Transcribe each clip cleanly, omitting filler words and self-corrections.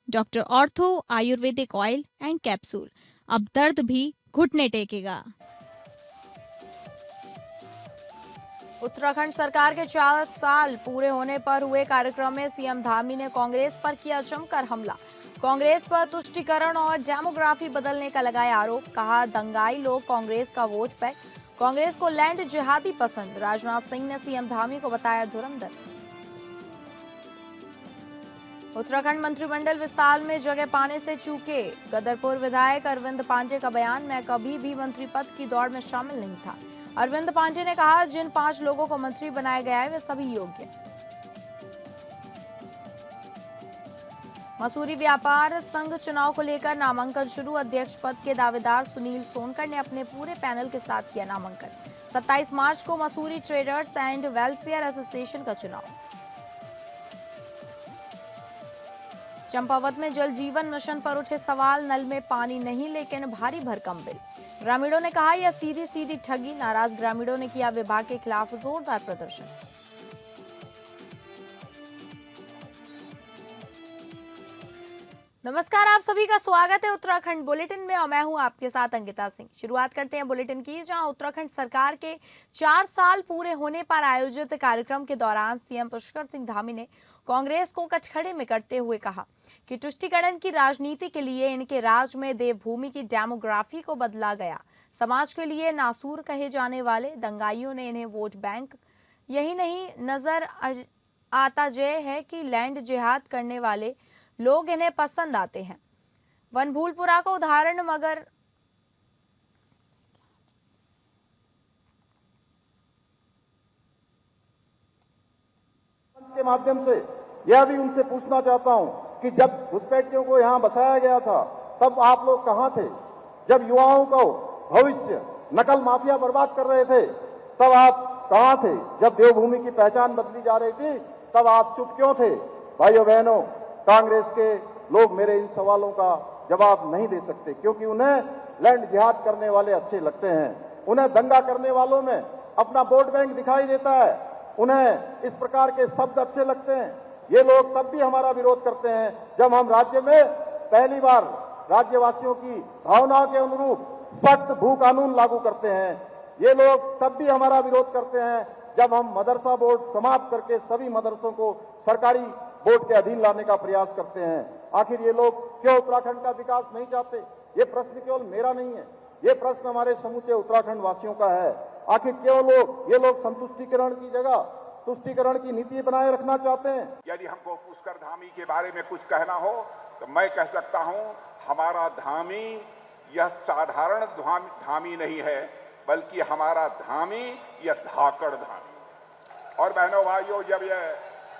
Doctor ortho Ayurvedic oil and capsule, अब दर्द भी घुटने टेकेगा। उत्तराखंड सरकार के 4 साल पूरे होने पर हुए कार्यक्रम में सीएम धामी ने कांग्रेस पर किया जमकर हमला। कांग्रेस पर तुष्टीकरण और डेमोग्राफी बदलने का लगाया आरोप। कहा, दंगाई लोग कांग्रेस का वोट बैंक। कांग्रेस को लैंड जिहादी पसंद। राजनाथ सिंह ने सीएम धामी को बताया धुरंधर। उत्तराखंड मंत्रिमंडल विस्तार में जगह पाने से चूके। गदरपुर विधायक अरविंद पांडे का बयान, मैं कभी भी मंत्री पद की दौड़ में शामिल नहीं था। अरविंद पांडे ने कहा, जिन 5 लोगों को मंत्री बनाया गया है वे सभी योग्य। मसूरी व्यापार संघ चुनाव को लेकर नामांकन शुरू। अध्यक्ष पद के दावेदार सुनील सोनकर ने अपने पूरे पैनल के साथ किया नामांकन। 27 मार्च को Mussoorie traders and welfare association का चुनाव। चंपावत में जल जीवन मिशन पर उठे सवाल, नल में पानी नहीं लेकिन भारी भरकम बिल। ग्रामीणों ने कहा, यह सीधी सीधी ठगी। नाराज ग्रामीणों ने किया विभाग के खिलाफ जोरदार प्रदर्शन। नमस्कार, आप सभी का स्वागत है उत्तराखंड बुलेटिन में और मैं हूं आपके साथ अंकिता सिंह। शुरुआत करते हैं बुलेटिन की, जहां उत्तराखंड सरकार के 4 साल पूरे होने पर आयोजित कार्यक्रम के दौरान सीएम पुष्कर सिंह धामी ने कांग्रेस को कचखड़े में करते हुए कहा कि तुष्टीकरण की राजनीति के लिए इनके राज में देवभूमि की डेमोग्राफी को बदला गया। समाज के लिए नासूर कहे जाने वाले दंगाइयों ने इन्हें वोट बैंक। यही नहीं, नजर आता जय है कि लैंड जिहाद करने वाले लोग इन्हें पसंद आते हैं। वनभूलपुरा का उदाहरण, मगर के माध्यम से यह भी उनसे पूछना चाहता हूं कि जब घुसपैठियों को यहां बसाया गया था तब आप लोग कहां थे? जब युवाओं को भविष्य नकल माफिया बर्बाद कर रहे थे तब आप कहां थे? जब देवभूमि की पहचान बदली जा रही थी तब आप चुप क्यों थे? भाइयों बहनों, कांग्रेस के लोग मेरे इन सवालों का जवाब नहीं दे सकते, क्योंकि उन्हें लैंड जिहाद करने वाले अच्छे लगते हैं। उन्हें दंगा करने वालों में अपना वोट बैंक दिखाई देता है। उन्हें इस प्रकार के शब्द अच्छे लगते हैं। ये लोग तब भी हमारा विरोध करते हैं जब हम राज्य में पहली बार राज्यवासियों की भावनाओं के अनुरूप सख्त भू कानून लागू करते हैं। ये लोग तब भी हमारा विरोध करते हैं जब हम मदरसा बोर्ड समाप्त करके सभी मदरसों को सरकारी बोर्ड के अधीन लाने का प्रयास करते हैं। आखिर ये लोग क्यों उत्तराखंड का विकास नहीं चाहते? ये प्रश्न केवल मेरा नहीं है, ये प्रश्न हमारे समूचे उत्तराखंड वासियों का है। आखिर क्यों ये लोग संतुष्टिकरण की जगह तुष्टिकरण की नीति बनाए रखना चाहते हैं? यदि हमको पुष्कर धामी के बारे में कुछ कहना हो तो मैं कह सकता हूं, हमारा धामी यह साधारण धामी नहीं है, बल्कि हमारा धामी यह धाकड़ धामी। और बहनों भाइयों, जब यह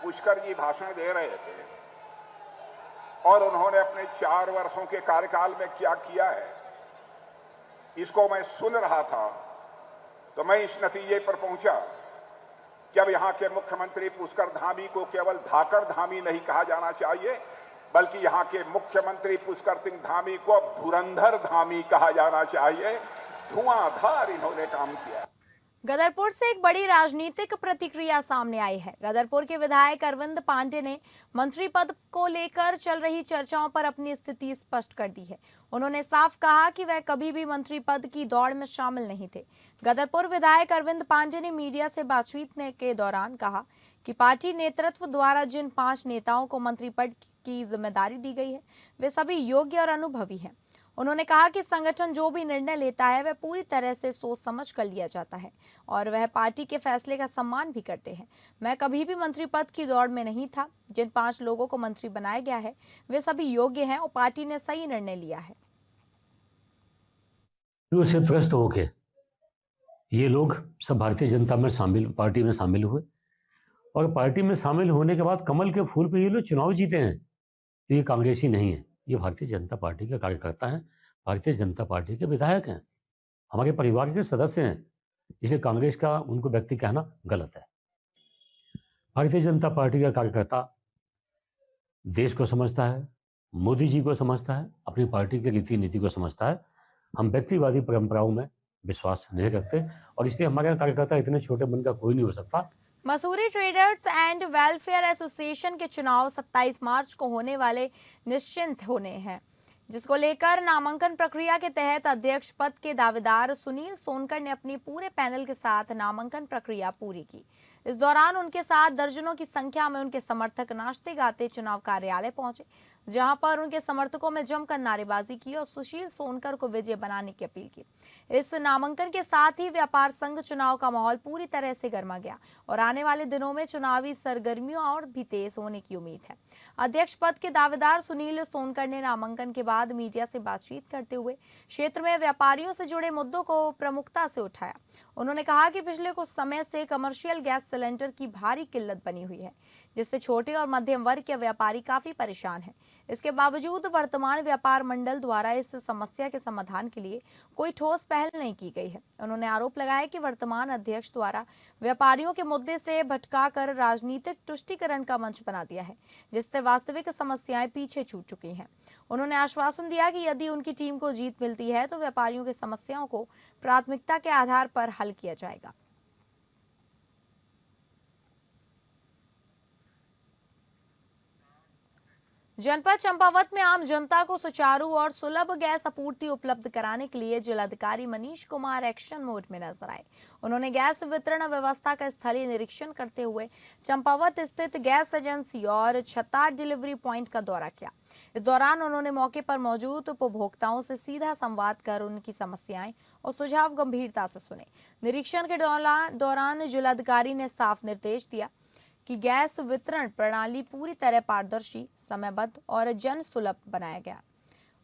पुष्कर जी भाषण दे रहे थे और उन्होंने अपने 4 वर्षों के कार्यकाल में क्या किया है, इसको मैं सुन रहा था तो मैं इस नतीजे पर पहुंचा कि अब यहां के मुख्यमंत्री पुष्कर धामी को केवल धाकड़ धामी नहीं कहा जाना चाहिए, बल्कि यहां के मुख्यमंत्री पुष्कर सिंह धामी को अब धुरंधर धामी कहा जाना चाहिए। धुआंधार इन्होंने काम किया। गदरपुर से एक बड़ी राजनीतिक प्रतिक्रिया सामने आई है। गदरपुर के विधायक अरविंद पांडे ने मंत्री पद को लेकर चल रही चर्चाओं पर अपनी स्थिति स्पष्ट कर दी है। उन्होंने साफ कहा कि वह कभी भी मंत्री पद की दौड़ में शामिल नहीं थे। गदरपुर विधायक अरविंद पांडे ने मीडिया से बातचीत के दौरान कहा कि पार्टी नेतृत्व द्वारा जिन 5 नेताओं को मंत्री पद की जिम्मेदारी दी गई है वे सभी योग्य और अनुभवी हैं। उन्होंने कहा कि संगठन जो भी निर्णय लेता है वह पूरी तरह से सोच समझ कर लिया जाता है और वह पार्टी के फैसले का सम्मान भी करते हैं। मैं कभी भी मंत्री पद की दौड़ में नहीं था। जिन 5 लोगों को मंत्री बनाया गया है वे सभी योग्य हैं और पार्टी ने सही निर्णय लिया है। से त्रस्त होके ये लोग सब भारतीय जनता में पार्टी में शामिल हुए और पार्टी में शामिल होने के बाद कमल के फूल पे ये लोग चुनाव जीते हैं। तो ये कांग्रेसी नहीं है, ये भारतीय जनता पार्टी के कार्यकर्ता हैं, भारतीय जनता पार्टी के विधायक हैं, हमारे परिवार के सदस्य हैं। इसलिए कांग्रेस का उनको व्यक्ति कहना गलत है। भारतीय जनता पार्टी का कार्यकर्ता देश को समझता है, मोदी जी को समझता है, अपनी पार्टी की रीति नीति को समझता है। हम व्यक्तिवादी परंपराओं में विश्वास नहीं रखते और इसलिए हमारे कार्यकर्ता इतने छोटे मन का कोई नहीं हो सकता Mussoorie traders and welfare association के चुनाव 27 मार्च को होने वाले निश्चित होने हैं, जिसको लेकर नामांकन प्रक्रिया के तहत अध्यक्ष पद के दावेदार सुनील सोनकर ने अपने पूरे पैनल के साथ नामांकन प्रक्रिया पूरी की। इस दौरान उनके साथ दर्जनों की संख्या में उनके समर्थक नाचते गाते चुनाव कार्यालय पहुंचे, जहां पर उनके समर्थकों में जमकर नारेबाजी की और सुशील सोनकर को विजय बनाने की अपील की। इस नामांकन के साथ ही व्यापार संघ चुनाव का माहौल पूरी तरह से गर्मा गया और आने वाले दिनों में चुनावी सरगर्मियों और भी तेज होने की उम्मीद है। अध्यक्ष पद के दावेदार सुनील सोनकर ने नामांकन के बाद मीडिया से बातचीत करते हुए क्षेत्र में व्यापारियों से जुड़े मुद्दों को प्रमुखता से उठाया। उन्होंने कहा कि पिछले कुछ समय से कमर्शियल गैस सिलेंडर की भारी किल्लत बनी हुई है, जिससे छोटे और मध्यम वर्ग के व्यापारी काफी परेशान हैं। इसके बावजूद वर्तमान व्यापार मंडल द्वारा इस समस्या के समाधान के लिए कोई ठोस पहल नहीं की गई है। उन्होंने आरोप लगाया कि वर्तमान अध्यक्ष द्वारा व्यापारियों के मुद्दे से भटकाकर राजनीतिक तुष्टीकरण का मंच बना दिया है, जिससे वास्तविक समस्याएं पीछे छूट चुकी हैं। उन्होंने आश्वासन दिया कि यदि उनकी टीम को जीत मिलती है तो व्यापारियों की समस्याओं को प्राथमिकता के आधार पर हल किया जाएगा। जनपद चंपावत में आम जनता को सुचारू और सुलभ गैस आपूर्ति उपलब्ध कराने के लिए जिलाधिकारी मनीष कुमार एक्शन मोड में नजर आए। उन्होंने गैस वितरण व्यवस्था का स्थलीय निरीक्षण करते हुए चंपावत स्थित गैस एजेंसी और छतार डिलीवरी पॉइंट का दौरा किया। इस दौरान उन्होंने मौके पर मौजूद उपभोक्ताओं से सीधा संवाद कर उनकी समस्याएं और सुझाव गंभीरता से सुने। निरीक्षण के दौरान जिलाधिकारी ने साफ निर्देश दिया कि गैस वितरण प्रणाली पूरी तरह पारदर्शी, समयबद्ध और जन सुलभ बनाया गया।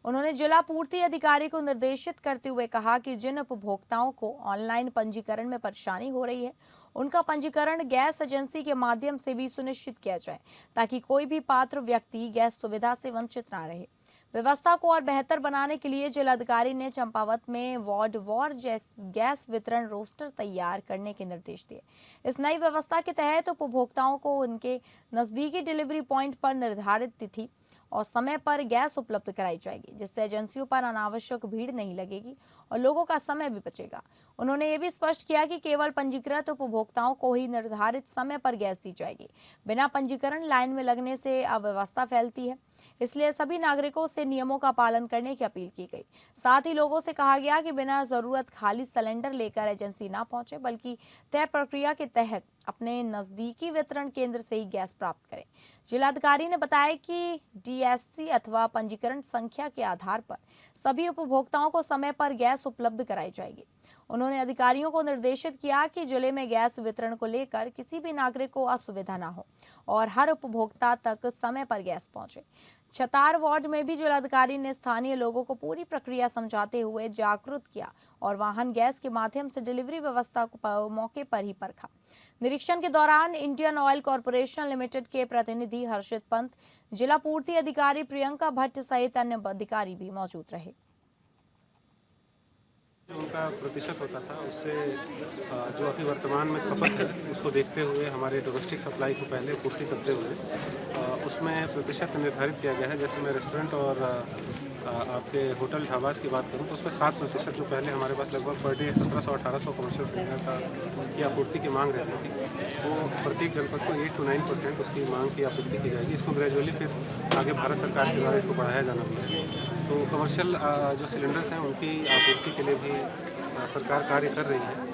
उन्होंने जिला पूर्ति अधिकारी को निर्देशित करते हुए कहा कि जिन उपभोक्ताओं को ऑनलाइन पंजीकरण में परेशानी हो रही है, उनका पंजीकरण गैस एजेंसी के माध्यम से भी सुनिश्चित किया जाए, ताकि कोई भी पात्र व्यक्ति गैस सुविधा से वंचित न रहे। व्यवस्था को और बेहतर बनाने के लिए जिलाधिकारी ने चंपावत में वार्ड वार गैस वितरण रोस्टर तैयार करने के निर्देश दिए। इस नई व्यवस्था के तहत उपभोक्ताओं को उनके नजदीकी डिलीवरी पॉइंट पर निर्धारित तिथि और समय पर गैस उपलब्ध कराई जाएगी, जिससे एजेंसियों पर अनावश्यक भीड़ नहीं लगेगी और लोगों का समय भी बचेगा। उन्होंने ये भी स्पष्ट किया कि केवल पंजीकृत उपभोक्ताओं को ही निर्धारित समय पर गैस दी जाएगी। बिना पंजीकरण लाइन में लगने से अव्यवस्था फैलती है, इसलिए सभी नागरिकों से नियमों का पालन करने की अपील की गई। साथ ही लोगों से कहा गया कि बिना जरूरत खाली सिलेंडर लेकर एजेंसी ना पहुंचे, बल्कि तय प्रक्रिया के तहत अपने नजदीकी वितरण केंद्र से ही गैस प्राप्त करें। जिलाधिकारी ने बताया कि डीएससी अथवा पंजीकरण संख्या के आधार पर सभी उपभोक्ताओं को समय पर गैस उपलब्ध कराई जाएगी। उन्होंने अधिकारियों को निर्देशित किया कि जिले में गैस वितरण को लेकर किसी भी नागरिक को असुविधा न हो और हर उपभोक्ता तक समय पर गैस पहुंचे। छतार वार्ड में भी जिलाधिकारी ने स्थानीय लोगों को पूरी प्रक्रिया समझाते हुए जागरूक किया और वाहन गैस के माध्यम से डिलीवरी व्यवस्था को मौके पर ही परखा। निरीक्षण के दौरान इंडियन ऑयल कॉरपोरेशन लिमिटेड के प्रतिनिधि हर्षित पंत, जिला पूर्ति अधिकारी प्रियंका भट्ट सहित अन्य अधिकारी भी मौजूद रहे। जो उनका प्रतिशत होता था उससे जो अभी वर्तमान में खपत है उसको देखते हुए हमारे डोमेस्टिक सप्लाई को पहले पूर्ति करते हुए उसमें प्रतिशत निर्धारित किया गया है। जैसे मैं रेस्टोरेंट और आपके होटल ढाबास की बात करूं तो उसमें 7% जो पहले हमारे पास लगभग पर डे 1700-1800 कमर्शियल सिलेंडर की आपूर्ति की मांग रहती थी, वो प्रत्येक जनपद को 8 to 9% उसकी मांग की आपूर्ति की जाएगी। इसको ग्रेजुअली फिर आगे भारत सरकार के द्वारा इसको बढ़ाया जाना भी है। तो कमर्शियल जो सिलेंडर्स हैं उनकी आपूर्ति के लिए भी सरकार कार्य कर रही है।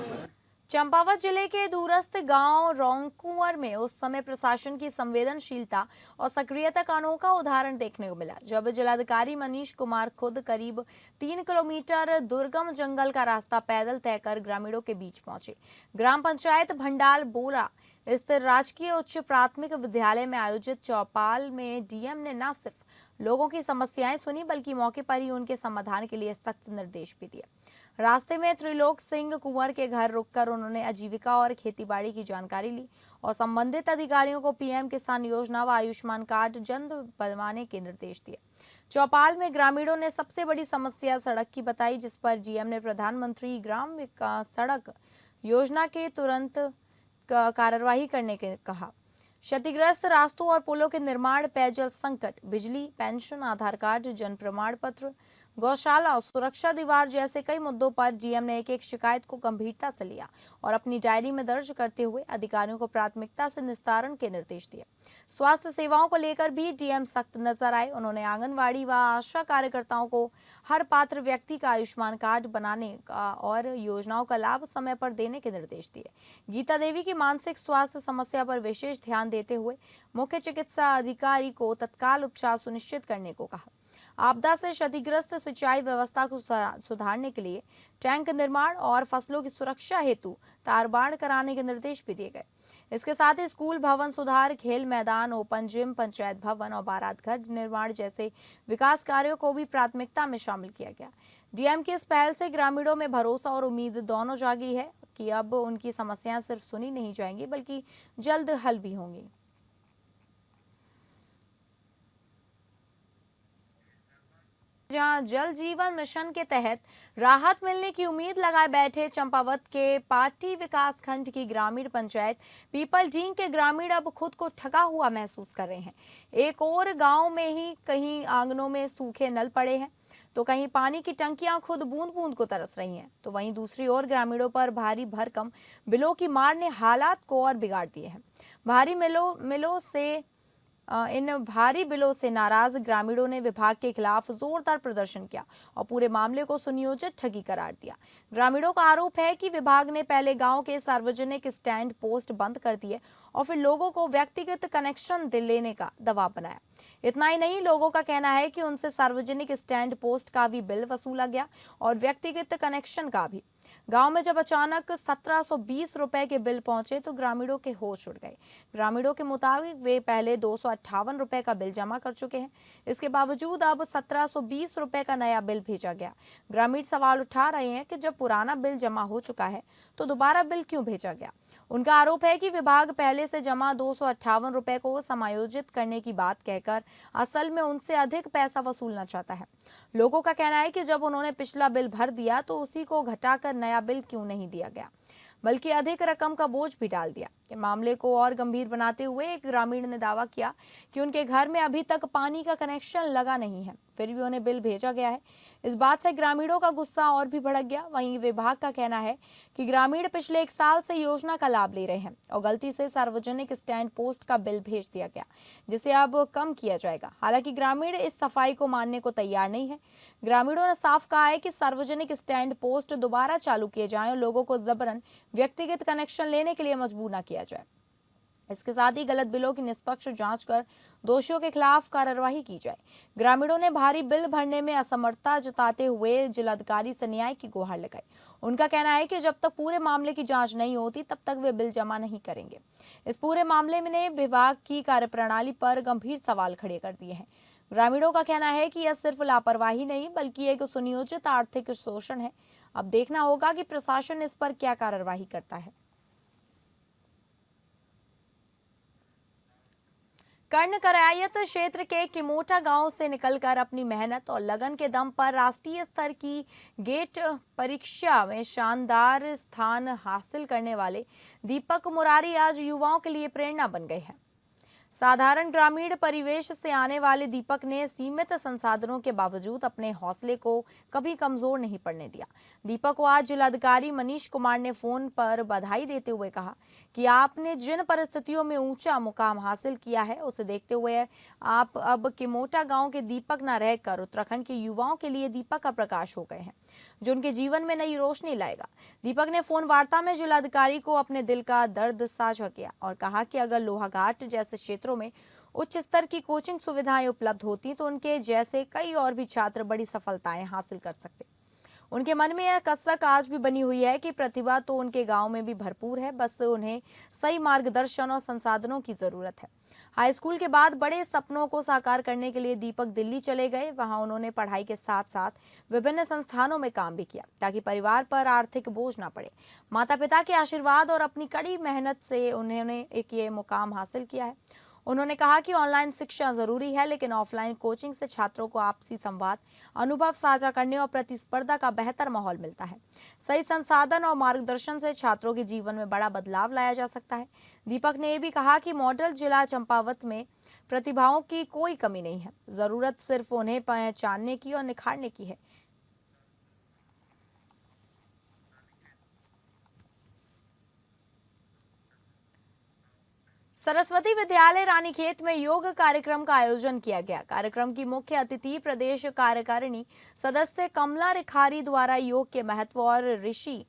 चंपावत जिले के दूरस्थ गांव रोंगकुंवर में उस समय प्रशासन की संवेदनशीलता और सक्रियता का अनोखा उदाहरण देखने को मिला, जब जिलाधिकारी मनीष कुमार खुद करीब 3 किलोमीटर दुर्गम जंगल का रास्ता पैदल तय कर ग्रामीणों के बीच पहुंचे। ग्राम पंचायत भंडाल बोरा स्थित राजकीय उच्च प्राथमिक विद्यालय में आयोजित चौपाल में डीएम ने न सिर्फ लोगों की समस्याएं सुनी, बल्कि मौके पर ही उनके समाधान के लिए सख्त निर्देश भी दिए। रास्ते में त्रिलोक सिंह कुंवर के घर रुककर उन्होंने आजीविका और खेतीबाड़ी की जानकारी ली और संबंधित अधिकारियों को पीएम किसान योजना व आयुष्मान कार्ड जल्द बनवाने के निर्देश दिए। चौपाल में ग्रामीणों ने सबसे बड़ी समस्या सड़क की बताई, जिस पर डीएम ने प्रधानमंत्री ग्राम विकास सड़क योजना के तुरंत कार्यवाही करने के कहा। क्षतिग्रस्त रास्तों और पुलों के निर्माण, पेयजल संकट, बिजली, पेंशन, आधार कार्ड, जन प्रमाण पत्र, गौशाला और सुरक्षा दीवार जैसे कई मुद्दों पर डीएम ने एक शिकायत को गंभीरता से लिया और अपनी डायरी में दर्ज करते हुए अधिकारियों को प्राथमिकता से निस्तारण के निर्देश दिए। स्वास्थ्य सेवाओं को लेकर भी डीएम सख्त नजर आए। उन्होंने आंगनवाड़ी व आशा कार्यकर्ताओं को हर पात्र व्यक्ति का आयुष्मान कार्ड बनाने का और योजनाओं का लाभ समय पर देने के निर्देश दिए। गीता देवी की मानसिक स्वास्थ्य समस्या पर विशेष ध्यान देते हुए मुख्य चिकित्सा अधिकारी को तत्काल उपचार सुनिश्चित करने को कहा। आपदा से क्षतिग्रस्त सिंचाई व्यवस्था को सुधारने के लिए टैंक निर्माण और फसलों की सुरक्षा हेतु तारबाड़ कराने के निर्देश भी दिए गए। इसके साथ ही स्कूल भवन सुधार, खेल मैदान, ओपन जिम, पंचायत भवन और बारात घर निर्माण जैसे विकास कार्यों को भी प्राथमिकता में शामिल किया गया। डीएम की इस पहल से ग्रामीणों में भरोसा और उम्मीद दोनों जागी है कि अब उनकी समस्याएं सिर्फ सुनी नहीं जाएंगी बल्कि जल्द हल भी होंगी। जहां जल जीवन मिशन के तहत राहत मिलने की उम्मीद लगाए बैठे चंपावत के पाटी विकास खंड की ग्रामीण पंचायत पीपलडींग के ग्रामीण अब खुद को ठगा हुआ महसूस कर रहे हैं। एक और गांव में ही कहीं आंगनों में सूखे नल पड़े हैं तो कहीं पानी की टंकियां खुद बूंद बूंद को तरस रही हैं, तो वहीं दूसरी ओर ग्रामीणों पर भारी भरकम बिलों की मार ने हालात को और बिगाड़ दिए हैं। इन भारी बिलों से नाराज ग्रामीणों ने विभाग के खिलाफ जोरदार प्रदर्शन किया और पूरे मामले को सुनियोजित ठगी करार दिया। ग्रामीणों का आरोप है कि विभाग ने पहले गांव के सार्वजनिक स्टैंड पोस्ट बंद कर दिए और फिर लोगों को व्यक्तिगत कनेक्शन लेने का दबाव बनाया। इतना ही नहीं, लोगों का कहना है कि उनसे सार्वजनिक स्टैंड पोस्ट का भी बिल वसूला गया और व्यक्तिगत कनेक्शन का भी। गांव में जब अचानक 1720 रुपए के बिल पहुंचे तो ग्रामीणों के होश उड़ गए। ग्रामीणों के मुताबिक वे पहले 258 रुपए का बिल जमा कर चुके हैं। इसके बावजूद अब 1720 रुपए का नया बिल भेजा गया। ग्रामीण सवाल उठा रहे हैं कि जब पुराना बिल जमा हो चुका है तो दोबारा बिल क्यों भेजा गया। उनका आरोप है कि विभाग पहले से जमा 258 रुपए को समायोजित करने की बात कहकर असल में उनसे अधिक पैसा वसूलना चाहता है। लोगों का कहना है कि जब उन्होंने पिछला बिल भर दिया तो उसी को घटाकर नया बिल क्यों नहीं दिया गया, बल्कि अधिक रकम का बोझ भी डाल दिया। मामले को और गंभीर बनाते हुए एक ग्रामीण ने दावा किया कि उनके घर में अभी तक पानी का कनेक्शन लगा नहीं है, फिर भी उन्हें बिल भेजा गया है। इस बात से ग्रामीणों का गुस्सा और भी भड़क गया। वहीं विभाग का कहना है कि ग्रामीण पिछले 1 साल से योजना का लाभ ले रहे हैं और गलती से सार्वजनिक स्टैंड पोस्ट का बिल भेज दिया गया, जिसे अब कम किया जाएगा। हालांकि ग्रामीण इस सफाई को मानने को तैयार नहीं है। ग्रामीणों ने साफ कहा है कि सार्वजनिक स्टैंड पोस्ट दोबारा चालू किए जाएं और लोगों को जबरन व्यक्तिगत कनेक्शन लेने के लिए मजबूर न किया जाए। इसके साथ ही गलत बिलों की निष्पक्ष जांच कर दोषियों के खिलाफ कार्रवाई की जाए। ग्रामीणों ने भारी बिल भरने में असमर्थता जताते हुए जिलाधिकारी से न्याय की गुहार लगाई। उनका कहना है कि जब तक पूरे मामले की जांच नहीं होती तब तक वे बिल जमा नहीं करेंगे। इस पूरे मामले में विभाग की कार्यप्रणाली पर गंभीर सवाल खड़े कर दिए हैं। ग्रामीणों का कहना है कि यह सिर्फ लापरवाही नहीं बल्कि एक सुनियोजित आर्थिक शोषण है। अब देखना होगा कि प्रशासन इस पर क्या कार्रवाई करता है। कर्ण करायत क्षेत्र के किमोटा गांव से निकलकर अपनी मेहनत और लगन के दम पर राष्ट्रीय स्तर की गेट परीक्षा में शानदार स्थान हासिल करने वाले दीपक मुरारी आज युवाओं के लिए प्रेरणा बन गए हैं। साधारण ग्रामीण परिवेश से आने वाले दीपक ने सीमित संसाधनों के बावजूद अपने हौसले को कभी कमजोर नहीं पड़ने दिया। दीपक को आज जिलाधिकारी मनीष कुमार ने फोन पर बधाई देते हुए कहा कि आपने जिन परिस्थितियों में ऊंचा मुकाम हासिल किया है उसे देखते हुए आप अब किमोटा गांव के दीपक न रहकर उत्तराखंड के युवाओं के लिए दीपक का प्रकाश हो गए हैं, जो उनके जीवन में नई रोशनी लाएगा। दीपक ने फोन वार्ता में जिलाधिकारी को अपने दिल का दर्द साझा किया और कहा कि अगर लोहाघाट जैसे क्षेत्रों में उच्च स्तर की कोचिंग सुविधाएं उपलब्ध होती तो उनके जैसे कई और भी छात्र बड़ी सफलताएं हासिल कर सकते। उनके मन में यह कसक आज भी बनी हुई है कि प्रतिभा तो उनके गांव में भी भरपूर है, बस उन्हें सही मार्गदर्शन और संसाधनों की जरूरत है। हाई स्कूल के बाद बड़े सपनों को साकार करने के लिए दीपक दिल्ली चले गए। वहां उन्होंने पढ़ाई के साथ साथ विभिन्न संस्थानों में काम भी किया ताकि परिवार पर आर्थिक बोझ न पड़े। माता पिता के आशीर्वाद और अपनी कड़ी मेहनत से उन्होंने एक ये मुकाम हासिल किया है। उन्होंने कहा कि ऑनलाइन शिक्षा जरूरी है, लेकिन ऑफलाइन कोचिंग से छात्रों को आपसी संवाद, अनुभव साझा करने और प्रतिस्पर्धा का बेहतर माहौल मिलता है। सही संसाधन और मार्गदर्शन से छात्रों के जीवन में बड़ा बदलाव लाया जा सकता है। दीपक ने यह भी कहा कि मॉडल जिला चंपावत में प्रतिभाओं की कोई कमी नहीं है, जरूरत सिर्फ उन्हें पहचानने की और निखारने की है। सरस्वती विद्यालय रानीखेत में योग कार्यक्रम का आयोजन किया गया। कार्यक्रम की मुख्य अतिथि प्रदेश कार्यकारिणी सदस्य कमला रिखारी द्वारा योग के महत्व और ऋषि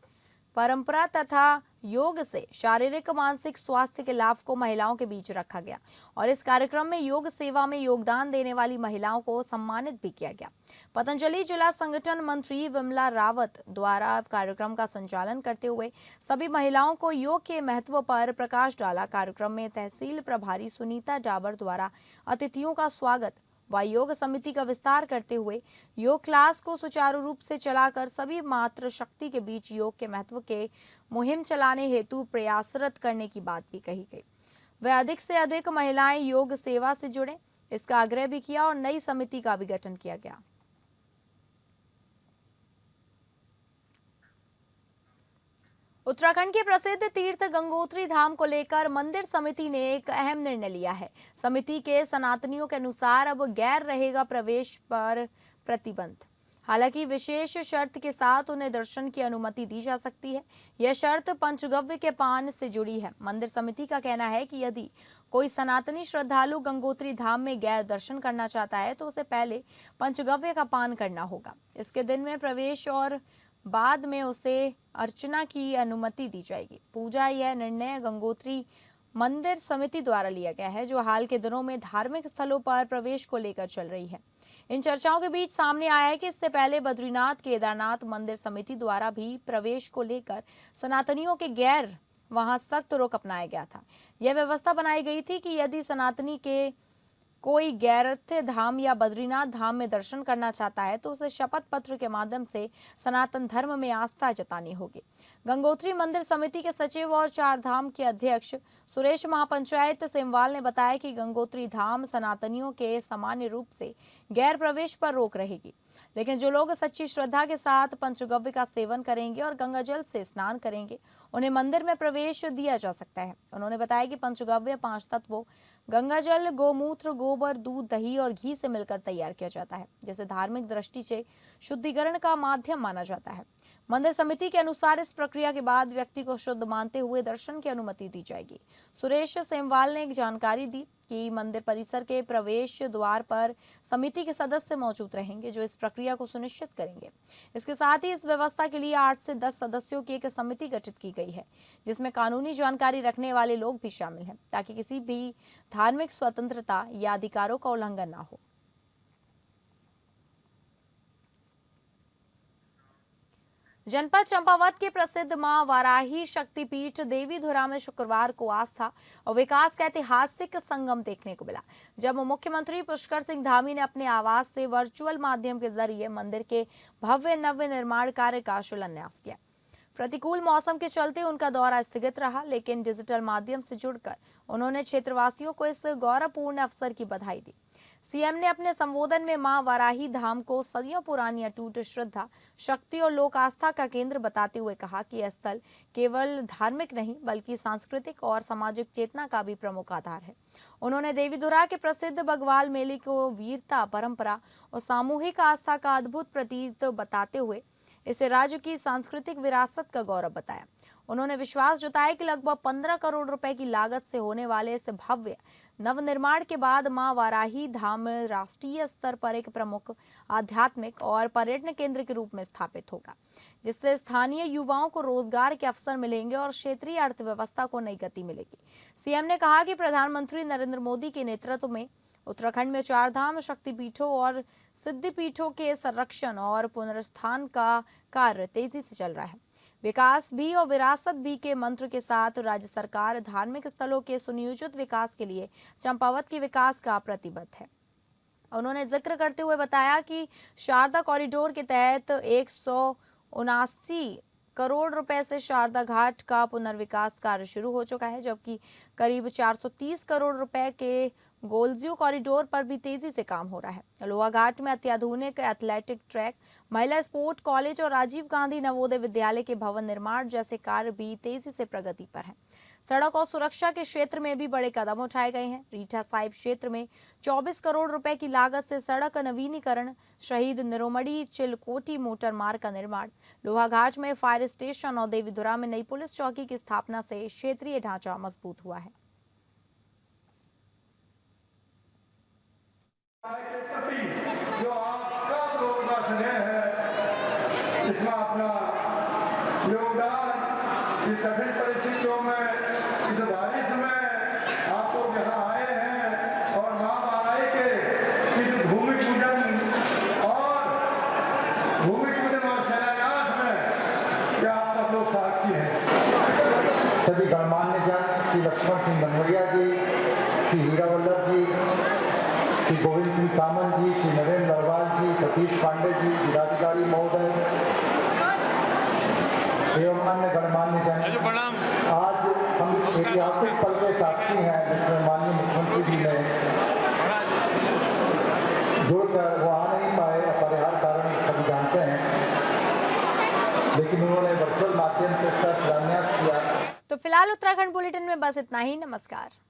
परंपरा तथा योग से शारीरिक मानसिक स्वास्थ्य के लाभ को महिलाओं के बीच रखा गया और इस कार्यक्रम में योग सेवा में योगदान देने वाली महिलाओं को सम्मानित भी किया गया। पतंजलि जिला संगठन मंत्री विमला रावत द्वारा कार्यक्रम का संचालन करते हुए सभी महिलाओं को योग के महत्व पर प्रकाश डाला। कार्यक्रम में तहसील प्रभारी सुनीता डाबर द्वारा अतिथियों का स्वागत व योग समिति का विस्तार करते हुए योग क्लास को सुचारू रूप से चलाकर सभी मातृ शक्ति के बीच योग के महत्व के मुहिम चलाने हेतु प्रयासरत करने की बात भी कही गई। वह अधिक से अधिक महिलाएं योग सेवा से जुड़े, इसका आग्रह भी किया और नई समिति का भी गठन किया गया। उत्तराखंड के प्रसिद्ध तीर्थ गंगोत्री धाम को लेकर मंदिर समिति ने एक अहम निर्णय लिया है। समिति के सनातनियों के अनुसार अब गैर रहेगा प्रवेश पर प्रतिबंध। हालांकि विशेष शर्त के साथ उन्हें दर्शन की अनुमति दी जा सकती है। यह शर्त पंचगव्य के पान से जुड़ी है। मंदिर समिति का कहना है कि यदि कोई सनातनी श्रद्धालु गंगोत्री धाम में गैर दर्शन करना चाहता है तो उसे पहले पंचगव्य का पान करना होगा। इसके दिन में प्रवेश और बाद में उसे अर्चना की अनुमति दी जाएगी। पूजा यह निर्णय गंगोत्री मंदिर समिति द्वारा लिया गया है, जो हाल के दिनों में धार्मिक स्थलों पर प्रवेश को लेकर चल रही है। इन चर्चाओं के बीच सामने आया है कि इससे पहले बद्रीनाथ केदारनाथ मंदिर समिति द्वारा भी प्रवेश को लेकर सनातनियों के गैर वहां सख्त रोक अपनाया गया था। यह व्यवस्था बनाई गई थी कि यदि सनातनी के कोई गैरथ्य धाम या बद्रीनाथ धाम में दर्शन करना चाहता है तो उसे शपथ पत्र के माध्यम से सनातन धर्म में आस्था जतानी होगी। गंगोत्री मंदिर समिति के सचिव और चार धाम के अध्यक्ष सुरेश महापंचायत सेमवाल ने बताया कि गंगोत्री धाम सनातनियों के सामान्य रूप से गैर प्रवेश पर रोक रहेगी, लेकिन जो लोग सच्ची श्रद्धा के साथ पंचगव्य का सेवन करेंगे और गंगा जल से स्नान करेंगे उन्हें मंदिर में प्रवेश दिया जा सकता है। उन्होंने बताया कि पंचगव्य 5 तत्वों गंगा जल, गोमूत्र, गोबर, दूध, दही और घी से मिलकर तैयार किया जाता है, जिसे धार्मिक दृष्टि से शुद्धिकरण का माध्यम माना जाता है। मंदिर समिति के अनुसार इस प्रक्रिया के बाद व्यक्ति को शुद्ध मानते हुए दर्शन की अनुमति दी जाएगी। सुरेश सेमवाल ने एक जानकारी दी कि मंदिर परिसर के प्रवेश द्वार पर समिति के सदस्य मौजूद रहेंगे, जो इस प्रक्रिया को सुनिश्चित करेंगे। इसके साथ ही इस व्यवस्था के लिए 8 से 10 सदस्यों की एक समिति गठित की गई है, जिसमें कानूनी जानकारी रखने वाले लोग भी शामिल हैं, ताकि किसी भी धार्मिक स्वतंत्रता या अधिकारों का उल्लंघन न हो। जनपद चंपावत के प्रसिद्ध मां वाराही शक्तिपीठ देवीधुरा में शुक्रवार को आस्था और विकास का ऐतिहासिक संगम देखने को मिला, जब मुख्यमंत्री पुष्कर सिंह धामी ने अपने आवास से वर्चुअल माध्यम के जरिए मंदिर के भव्य नव्य निर्माण कार्य का शिलान्यास किया। प्रतिकूल मौसम के चलते उनका दौरा स्थगित रहा, लेकिन डिजिटल माध्यम से जुड़कर उन्होंने क्षेत्रवासियों को इस गौरवपूर्ण अवसर की बधाई दी। सीएम ने अपने संबोधन में मां वाराही धाम को सदियों पुरानी अटूट श्रद्धा, शक्ति और लोक आस्था का केंद्र बताते हुए कहा कि यह स्थल केवल धार्मिक नहीं बल्कि सांस्कृतिक और सामाजिक चेतना का भी प्रमुख आधार है। उन्होंने देवीधुरा के प्रसिद्ध बगवाल मेले को वीरता, परंपरा और सामूहिक आस्था का अद्भुत प्रतीक बताते हुए इसे राज्य की सांस्कृतिक विरासत का गौरव बताया। उन्होंने विश्वास जताया कि लगभग 15 करोड़ रुपए की लागत से होने वाले इस भव्य नवनिर्माण के बाद मां वाराही धाम राष्ट्रीय स्तर पर एक प्रमुख आध्यात्मिक और पर्यटन केंद्र के रूप में स्थापित होगा, जिससे स्थानीय युवाओं को रोजगार के अवसर मिलेंगे और क्षेत्रीय अर्थव्यवस्था को नई गति मिलेगी। सीएम ने कहा कि प्रधानमंत्री नरेंद्र मोदी के नेतृत्व में उत्तराखंड में 4 धाम शक्तिपीठों और सिद्धिपीठों के संरक्षण और पुनरुत्थान का कार्य तेजी से चल रहा है। विकास भी और विरासत भी के मंत्र के साथ राज्य सरकार धार्मिक स्थलों के सुनियोजित विकास के लिए चंपावत के विकास का प्रतिबद्ध है। उन्होंने जिक्र करते हुए बताया कि शारदा कॉरिडोर के तहत 179 करोड़ रुपए से शारदा घाट का पुनर्विकास कार्य शुरू हो चुका है, जबकि करीब 430 करोड़ रुपए के गोलजियो कॉरिडोर पर भी तेजी से काम हो रहा है। लोहा घाट में अत्याधुनिक एथलेटिक ट्रैक, महिला स्पोर्ट कॉलेज और राजीव गांधी नवोदय विद्यालय के भवन निर्माण जैसे कार्य भी तेजी से प्रगति पर हैं। सड़क और सुरक्षा के क्षेत्र में भी बड़े कदम उठाए गए हैं। रीठा साहिब क्षेत्र में 24 करोड़ रुपए की लागत से सड़क नवीनीकरण, शहीद निरोमड़ी चिलकोटी मोटर मार्ग का निर्माण, लोहा घाट में फायर स्टेशन और देवीधुरा में नई पुलिस चौकी की स्थापना से क्षेत्रीय ढांचा मजबूत हुआ है। जो आप सब लोग का स्नेह है, इसमें अपना योगदान, इस कठिन परिस्थितियों में, इस बारिश में आप लोग यहाँ आए हैं और मां माई के इस भूमि पूजन और शिलान्यास में क्या आप सब लोग साक्षी हैं। सभी गणमान्य जन, श्री लक्ष्मण सिंह बनवरिया जी, श्री हीरा वल्लभ जी, श्री गोविंद सिंह सामंत जी, श्री नरेंद्र अग्रवाल जी, सतीश पांडे जी, जिलाधिकारी महोदय एवं अन्य गणमान्य जन, आज हम इस ऐतिहासिक पल के साक्षी हैं जिसमें माननीय मुख्यमंत्री जी ने जुड़कर वो आ नहीं पाए, अपरिहार्य कारण सभी जानते हैं, लेकिन उन्होंने वर्चुअल माध्यम से इसका शिलान्यास किया। तो फिलहाल उत्तराखंड बुलेटिन में बस इतना ही। नमस्कार।